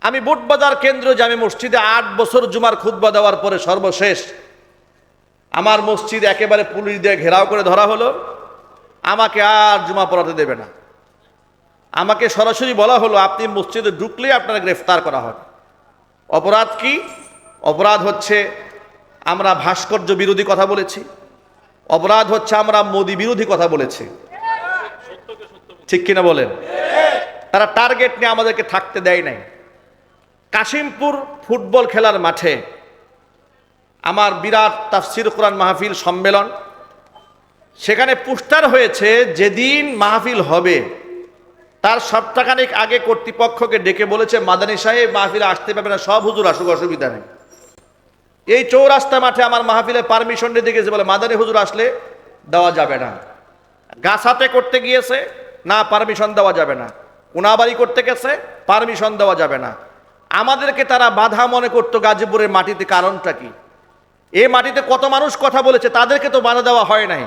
আমি বুটবাজার কেন্দ্রীয় জামে মসজিদে ৮ বছর জুমার খুতবা দেওয়ার পরে সর্বশেষ আমার মসজিদ একেবারে পুলিশ দিয়ে ঘেরাও করে ধরা হলো। আমাকে আর জুমা পড়াতে দেবে না। আমাকে সরাসরি বলা হলো আপনি মসজিদে ঢুকলেই আপনারা গ্রেফতার করা হবে। অপরাধ কি? অপরাধ হচ্ছে আমরা ভাস্কর্য বিরোধী কথা বলেছি, অপরাধ হচ্ছে আমরা মোদি বিরোধী কথা বলেছি। ঠিক কিনা বলেন? তারা টার্গেট নিয়ে আমাদেরকে থাকতে দেয় নাই। কাশিমপুর ফুটবল খেলার মাঠে আমার বিরাট তাফসির কোরআন মাহফিল সম্মেলন, সেখানে পোস্টার হয়েছে যেদিন মাহফিল হবে তার সপ্তাহখানেক আগে কর্তৃপক্ষকে ডেকে বলেছে মাদানী সাহেব মাহফিলে আসতে পারবে না, সব হুজুর আসুক, অসুবিধা নেই। এই চৌরাস্তা মাঠে আমার মাহফিলের পারমিশন দিয়ে গেছে, বলে মাদানী হুজুর আসলে দেওয়া যাবে না। গাছাতে করতে গিয়েছে, না পারমিশন দেওয়া যাবে না। কোনাবাড়ি করতে গেছে, পারমিশন দেওয়া যাবে না। আমাদেরকে তারা বাধা মনে করতো গাজীপুরের মাটিতে। কারণটা কি? এই মাটিতে কত মানুষ কথা বলেছে, তাদেরকে তো বাধা দেওয়া হয় নাই।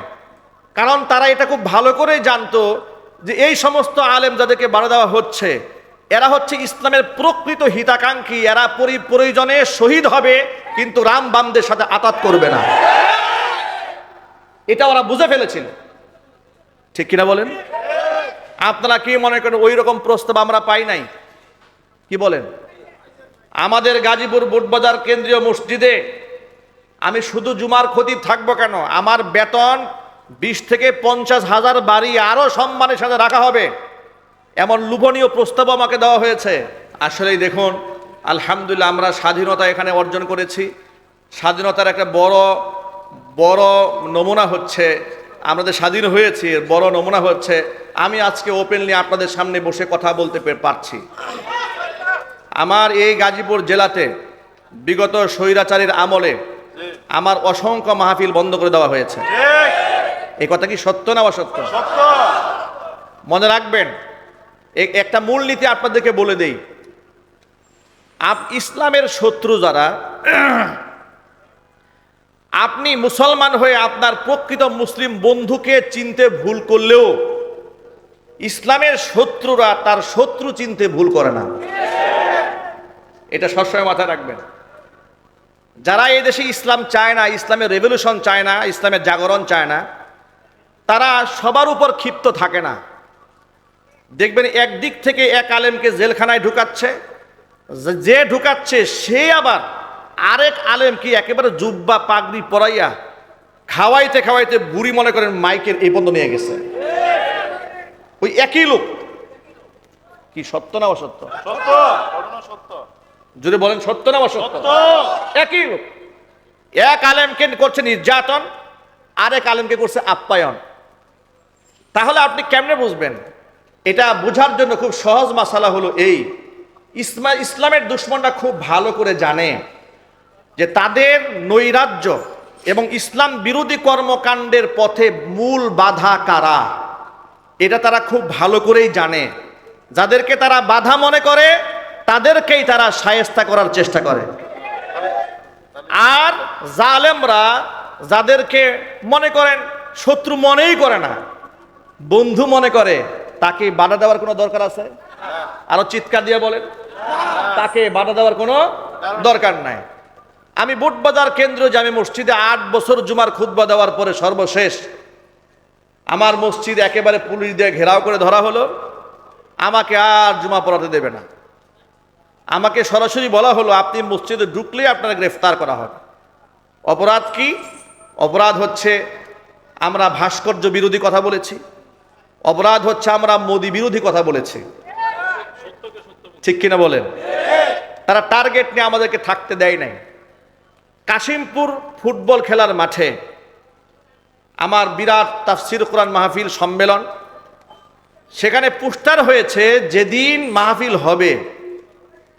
কারণ তারা এটা খুব ভালো করেই জানতো যে এই সমস্ত আলেম যাদেরকে বাধা দেওয়া হচ্ছে এরা হচ্ছে ইসলামের প্রকৃত হিতাকাঙ্ক্ষী। এরা প্রয়োজনে শহীদ হবে, কিন্তু রাম বামদের সাথে আতাত করবে না। এটা ওরা বুঝে ফেলেছিল। ঠিক কিনা বলেন? আপনারা কি মনে করেন ওই রকম প্রস্তাব আমরা পাই নাই? কি বলেন? আমাদের গাজীপুর বুটবাজার কেন্দ্রীয় মসজিদে আমি শুধু জুমার খতিব থাকবো কেন, আমার বেতন 20 থেকে 50,000 বাড়ি আরো সম্মানের সাথে রাখা হবে, এমন লোভনীয় প্রস্তাব আমাকে দেওয়া হয়েছে। আসলেই দেখুন, আলহামদুলিল্লাহ আমরা স্বাধীনতা এখানে অর্জন করেছি। স্বাধীনতার একটা বড় নমুনা হচ্ছে আমাদের স্বাধীন হয়েছি, বড় নমুনা হচ্ছে আমি আজকে ওপেনলি আপনাদের সামনে বসে কথা বলতে পারছি। আমার এই গাজীপুর জেলাতে বিগত স্বৈরাচারীর আমলে আমার অসংখ্য মাহফিল বন্ধ করে দেওয়া হয়েছে। এই কথা কি সত্য না অসত্য? মনে রাখবেন, একটা মূলনীতি আপনাদেরকে বলে দেই। ইসলামের শত্রু যারা, আপনি মুসলমান হয়ে আপনার প্রকৃত মুসলিম বন্ধুকে চিনতে ভুল করলেও ইসলামের শত্রুরা তার শত্রু চিনতে ভুল করে না। এটা সবসময় মাথায় রাখবেন। যারা এই দেশে ইসলাম চায় না, ইসলামের রেভলিউশন চায় না, ইসলামের জাগরণ চায় না, তারা সবার উপর ক্ষিপ্ত থাকে না। দেখবেন একদিক থেকে এক আলেমকে জেলখানায় ঢুকাচ্ছে, যে ঢুকাচ্ছে সে আবার আরেক আলেমকে একেবারে জুব্বা পাগড়ি পরাইয়া খাওয়াইতে খাওয়াইতে বুড়ি মনে করেন মাইকের এই পর্যন্ত নিয়ে গেছে। ওই একই লোক। কি সত্য না অসত্য? যদি বলেন সত্য না অসত্য? একই লোক। এক আলেমকে করছে নির্যাতন, আরেক আলেমকে করছে আপ্যায়ন। তাহলে আপনি কেমনে বুঝবেন? এটা বোঝার জন্য খুব সহজ মাসালা হলো এই, ইসলামের দুশ্মনরা খুব ভালো করে জানে যে তাদের নৈরাজ্য এবং ইসলাম বিরোধী কর্মকাণ্ডের পথে মূল বাধা কারা। এটা তারা খুব ভালো করেই জানে। যাদেরকে তারা বাধা মনে করে তাদেরকেই তারা শায়েস্তা করার চেষ্টা করে। আর জালেমরা যাদেরকে মনে করেন শত্রু মনেই করে না, বন্ধু মনে করে, তাকে বাধা দেওয়ার কোনো দরকার আছে? আরো চিৎকার দিয়ে বলেন, তাকে বাধা দেওয়ার কোনো দরকার নাই। আমি বুটবাজার কেন্দ্রীয় জামে মসজিদে ৮ বছর জুমার খুতবা দেওয়ার পরে সর্বশেষ আমার মসজিদ একেবারে পুলিশ দিয়ে ঘেরাও করে ধরা হলো। আমাকে আর জুমা পড়াতে দেবে না। আমাকে সরাসরি বলা হলো আপনি মসজিদে ঢুকলেই আপনারা গ্রেফতার করা হবে। অপরাধ কি? অপরাধ হচ্ছে আমরা ভাস্কর্য বিরোধী কথা বলেছি, অপরাধ হচ্ছে আমরা মোদি বিরোধী কথা বলেছি। ঠিক কিনা বলেন? তারা টার্গেট নিয়ে আমাদেরকে থাকতে দেয় নাই। কাশিমপুর ফুটবল খেলার মাঠে আমার বিরাট তাফসির কোরআন মাহফিল সম্মেলন, সেখানে পোস্টার হয়েছে যেদিন মাহফিল হবে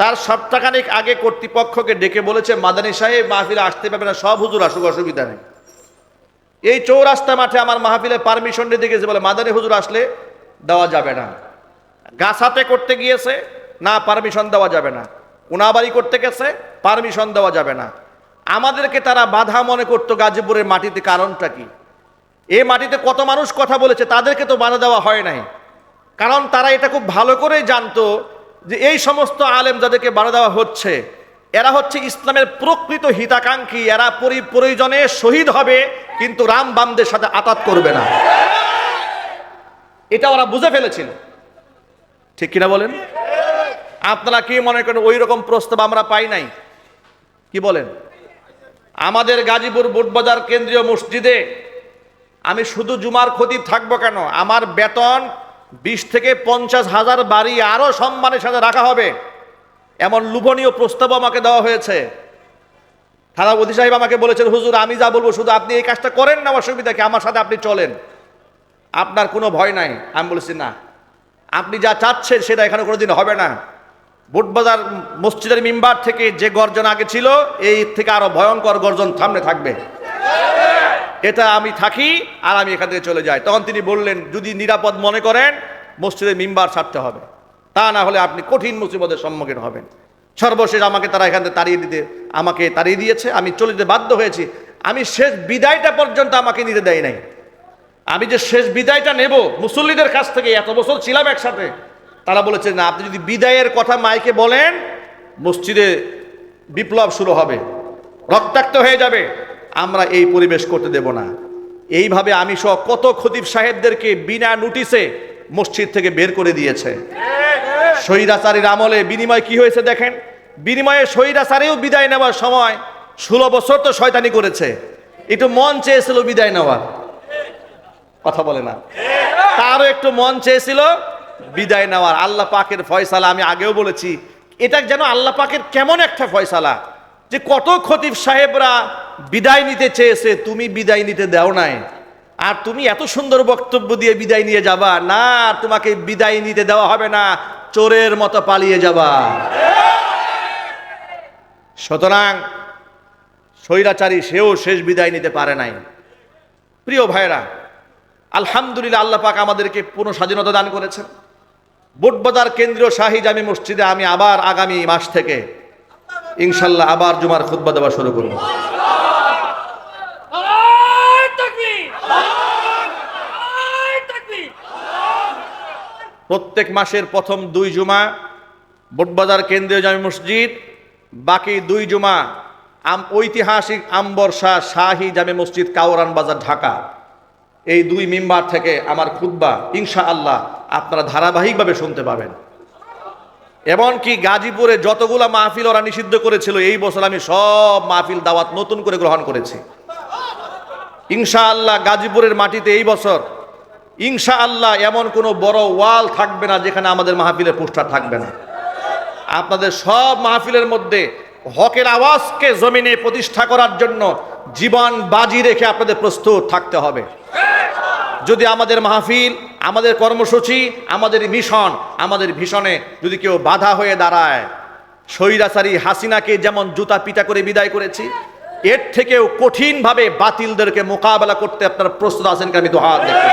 তার সপ্তাহখানেক আগে কর্তৃপক্ষকে ডেকে বলেছে মাদানী সাহেব মাহফিলে আসতে পারবে না, সব হুজুর আসুক, অসুবিধা নেই। এই চৌরাস্তা মাঠে আমার মাহফিলের পারমিশন দিয়ে গেছে, বলে মাদানী হুজুর আসলে দেওয়া যাবে না। গাছাতে করতে গিয়েছে, না পারমিশন দেওয়া যাবে না। কোনাবাড়ি করতে গেছে, পারমিশন দেওয়া যাবে না। আমাদেরকে তারা বাধা মনে করতো গাজীপুরের মাটিতে। কারণটা কি? এই মাটিতে কত মানুষ কথা বলেছে, তাদেরকে তো বাধা দেওয়া হয় নাই। কারণ তারা এটা খুব ভালো করেই জানতো যে এই সমস্ত আলেম যাদেরকে বাধা দেওয়া হচ্ছে, এরা হচ্ছে ইসলামের প্রকৃত হিতাকাঙ্ক্ষী। এরা প্রয়োজনে শহীদ হবে, কিন্তু রাম বামদের সাথে আতাত করবে না। এটা ওরা বুঝে ফেলেছিল, ঠিক কিনা বলেন? আপনারা কি মনে করেন ওই রকম প্রস্তাব আমরা পাই নাই? কি বলেন? আমাদের গাজীপুর বুটবাজার কেন্দ্রীয় মসজিদে আমি শুধু জুমার খতিব থাকবো কেন, আমার বেতন 20 থেকে 50,000 বাড়ি আরো সম্মানের সাথে রাখা হবে, এমন লোভনীয় প্রস্তাব আমাকে দেওয়া হয়েছে। থানা অধি সাহেব আমাকে বলেছেন, হুজুর আমি যা বলবো শুধু আপনি এই কাজটা করেন না, অসুবিধা কি, আমার সাথে আপনি চলেন, আপনার কোনো ভয় নাই। আমি বলেছি না, আপনি যা চাচ্ছেন সেটা এখানে কোনোদিন হবে না। বুটবাজার মসজিদের মিম্বার থেকে যে গর্জন আগে ছিল, এই থেকে আরো ভয়ঙ্কর গর্জন সামনে থাকবে। এটা আমি থাকি আর আমি এখান থেকে চলে যাই। তখন তিনি বললেন, যদি নিরাপদ মনে করেন মসজিদের মিম্বার ছাড়তে হবে, তা না হলে আপনি কঠিন মুসিবতের সম্মুখীন হবেন। সর্বশেষ আমাকে তারা এখান থেকে তাড়িয়ে দিয়েছে। আমি চলে যেতে বাধ্য হয়েছি। আমি শেষ বিদায়টা পর্যন্ত আমাকে নিতে দেয় নাই। আমি যে শেষ বিদায়টা নেব মুসল্লিদের কাছ থেকে, এত বছর ছিলাম একসাথে, তারা বলেছে না, আপনি যদি বিদায়ের কথা মাইকে বলেন মসজিদে বিপ্লব শুরু হবে, রক্তাক্ত হয়ে যাবে, আমরা এই পরিবেশ করতে দেব না। এইভাবে আমি সহ কত খতিব সাহেবদেরকে বিনা নোটিশে মসজিদ থেকে বের করে দিয়েছে। স্বৈরাচারীর আমলে বিনিময় কি হয়েছে দেখেন। বিনিময়ে স্বৈরাচারীও বিদায় নেওয়ার সময় 16 বছর তো শয়তানি করেছে, একটু মন চেয়েছিল বিদায় নেওয়ার, কথা বলে না, তারও একটু মন চেয়েছিল বিদায় নেওয়ার। আল্লাহ পাকের ফয়সালা, আমি আগেও বলেছি, এটা যেন আল্লাহ পাকের কেমন একটা ফয়সালা, যে কত খতিব সাহেবরা বিদায় নিতে চেয়েছে, তুমি বিদায় নিতে দাও নাই, আর তুমি এত সুন্দর বক্তব্য দিয়ে বিদায় নিয়ে যাবা না, তোমাকে বিদায় নিতে দেওয়া হবে না, চোরের মতো পালিয়ে যাবা। সুতরাং স্বৈরাচারী সেও শেষ বিদায় নিতে পারে নাই। প্রিয় ভাইরা, আলহামদুলিল্লাহ আল্লাহ পাক আমাদেরকে পূর্ণ স্বাধীনতা দান করেছেন। বুটবাজার কেন্দ্রীয় শাহী জামি মসজিদে আমি আবার আগামী মাস থেকে ইনশাল্লাহ আবার জুমার খুতবা দেওয়া শুরু করব। প্রত্যেক মাসের প্রথম 2 জুমা বুটবাজার কেন্দ্রীয় জামি মসজিদ, বাকি 2 জুমা ঐতিহাসিক আম্বরশাহ শাহী জামি মসজিদ, কাওরান বাজার, ঢাকা। এই 2 মিম্বার থেকে আমার খুতবা ইনশাআল্লাহ আপনারা ধারাবাহিকভাবে শুনতে পাবেন। এমনকি গাজীপুরে যতগুলা মাহফিল ওরা নিষিদ্ধ করেছিল, এই বছর আমি সব মাহফিল দাওয়াত নতুন করে গ্রহণ করেছি ইনশাআল্লাহ। গাজীপুরের মাটিতে এই বছর ইনশাআল্লাহ এমন কোনো বড় ওয়াল থাকবে না যেখানে আমাদের মাহফিলের পোস্টার থাকবে না। আপনাদের সব মাহফিলের মধ্যে হকের আওয়াজকে জমিনে প্রতিষ্ঠা করার জন্য জীবন বাজি রেখে আপনাদের প্রস্তুত থাকতে হবে। যদি আমাদের মাহফিল, আমাদের কর্মসূচি, আমাদের মিশন, আমাদের ভিশনে যদি কেউ বাধা হয়ে দাঁড়ায়, স্বৈরাচারী হাসিনাকে যেমন জুতা পিটা করে বিদায় করেছি, এর থেকেও কঠিনভাবে বাতিলদেরকে মোকাবেলা করতে আপনারা প্রস্তুত আছেন কি? আমি তো হাত দেখতে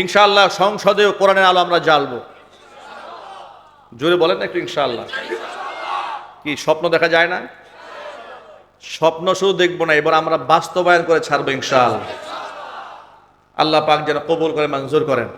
ইনশাআল্লাহ সংসদেও কোরআনের আলো আমরা জ্বালবো। জোরে বলেন না একটু ইনশাআল্লাহ। কি স্বপ্ন দেখা যায় না? স্বপ্ন শুধু দেখবো না, এবার আমরা বাস্তবায়ন করে ছাড়বো ইনশাআল্লাহ। আল্লাহ পাক যেন কবুল করে মঞ্জুর করেন।